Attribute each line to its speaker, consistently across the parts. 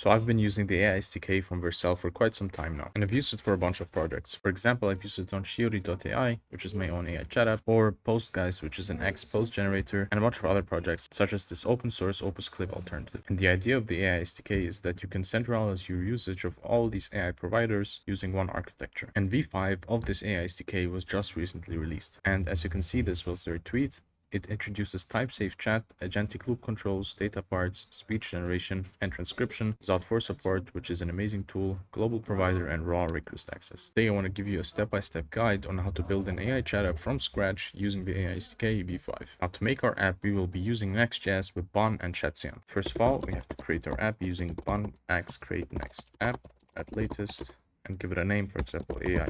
Speaker 1: So I've been using the AI SDK from Vercel for quite some time now, and I've used it for a bunch of projects. For example, I've used it on Shiori.ai, which is my own AI chat app, or PostGuys, which is an X post generator, and a bunch of other projects, such as this open source OpusClip alternative. And the idea of the AI SDK is that you can centralize your usage of all these AI providers using one architecture. And V5 of this AI SDK was just recently released. And as you can see, this was their tweet. It introduces type-safe chat, agentic loop controls, data parts, speech generation, and transcription, Zout4 support, which is an amazing tool, global provider, and raw request access. Today I want to give you a step-by-step guide on how to build an AI chat app from scratch using the AI SDK V5. Now to make our app, we will be using Next.js with Bon and Chatcian. First of all, we have to create our app using Bon X create next app at latest and give it a name, for example, AI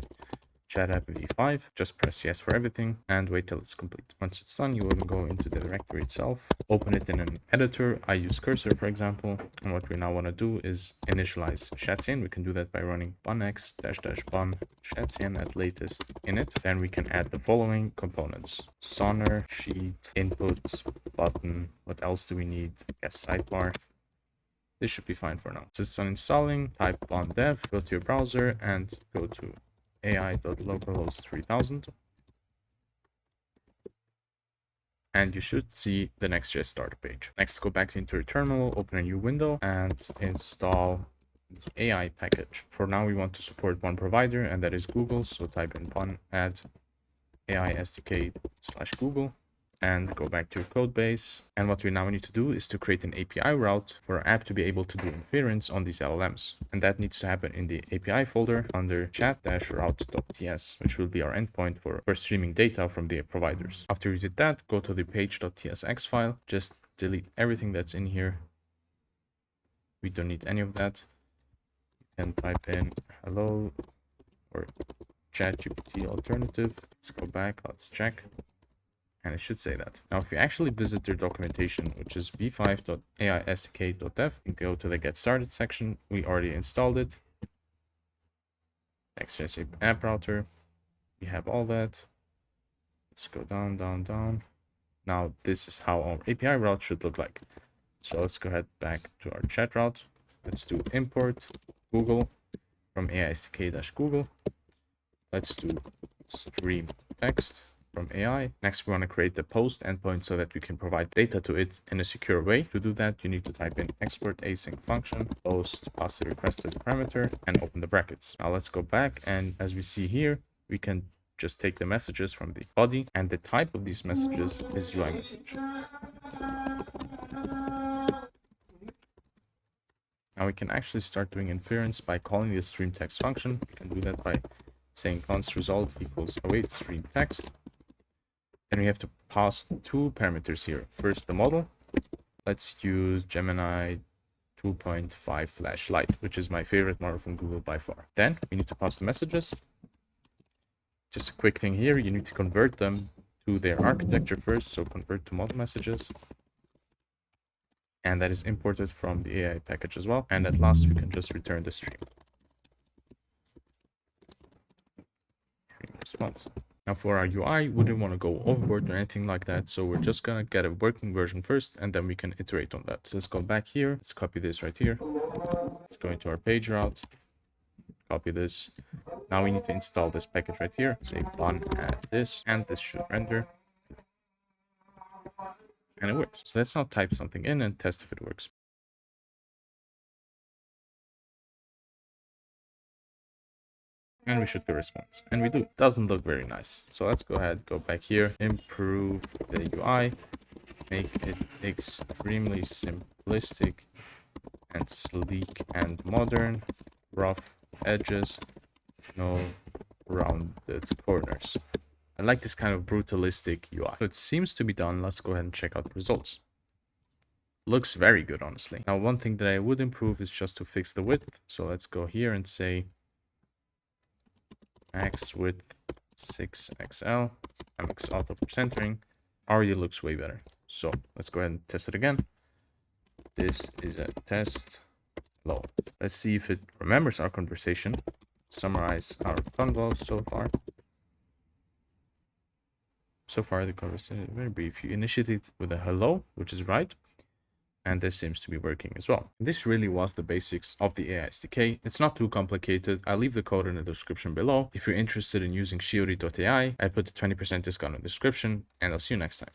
Speaker 1: chat app v5. Just press yes for everything and wait till it's complete. Once it's done, you will go into the directory itself, open it in an editor. I use Cursor, for example, and what we now want to do is initialize Chatcian. We can do that by running bonx --bon Chatcian at latest init. Then we can add the following components: Sonar, sheet, input, button. What else do we need? Yes, sidebar. This should be fine for now. Since it's uninstalling, type bon dev, go to your browser and go to ai.localhost 3000, and you should see the Next.js starter page. Next, go back into your terminal, open a new window, and install the AI package. For now, we want to support one provider, and that is Google. So type in bon add AI SDK/Google and go back to your code base. And what we now need to do is to create an API route for our app to be able to do inference on these LLMs. And that needs to happen in the API folder under chat-route.ts, which will be our endpoint for streaming data from the providers. After you did that, go to the page.tsx file, just delete everything that's in here. We don't need any of that. You can type in hello or ChatGPT alternative. Let's go back, let's check. And it should say that. Now, if you actually visit their documentation, which is v5.aisdk.dev, and go to the get started section, we already installed it. Next.js app router, we have all that. Let's go down, down, down. Now, this is how our API route should look like. So let's go ahead back to our chat route. Let's do import Google from aisdk-google. Let's do stream text from AI. Next, we want to create the post endpoint so that we can provide data to it in a secure way. To do that, you need to type in export async function, post, pass the request as a parameter, and open the brackets. Now let's go back, and as we see here, we can just take the messages from the body, and the type of these messages is UI message. Now we can actually start doing inference by calling the stream text function. We can do that by saying const result equals await stream text. And we have to pass two parameters here. First, the model. Let's use Gemini 2.5 Flashlight, which is my favorite model from Google by far. Then we need to pass the messages. Just a quick thing here, you need to convert them to their architecture first. So convert to model messages. And that is imported from the AI package as well. And at last, we can just return the stream response. Now for our UI, we didn't want to go overboard or anything like that, so we're just gonna get a working version first, and then we can iterate on that. So let's go back here, let's copy this right here. Let's go into our page route, copy this. Now we need to install this package right here. Say bon add this, and this should render. And it works. So let's now type something in and test if it works. And we should get a response, and we do. It doesn't look very nice, so let's go ahead, go back here, improve the UI, make it extremely simplistic and sleek and modern, rough edges, no rounded corners. I like this kind of brutalistic UI. So it seems to be done. Let's go ahead and check out the results. Looks very good, honestly. Now, one thing that I would improve is just to fix the width. So let's go here and say max width 6XL, MX auto for centering. Already looks way better. So let's go ahead and test it again. This is a test low. Let's see if it remembers our conversation. Summarize our convo so far. So far, the conversation is very brief. You initiate it with a hello, which is right. and this seems to be working as well. This really was the basics of the AI SDK. It's not too complicated. I'll leave the code in the description below. If you're interested in using Shiori.ai, I put a 20% discount in the description, and I'll see you next time.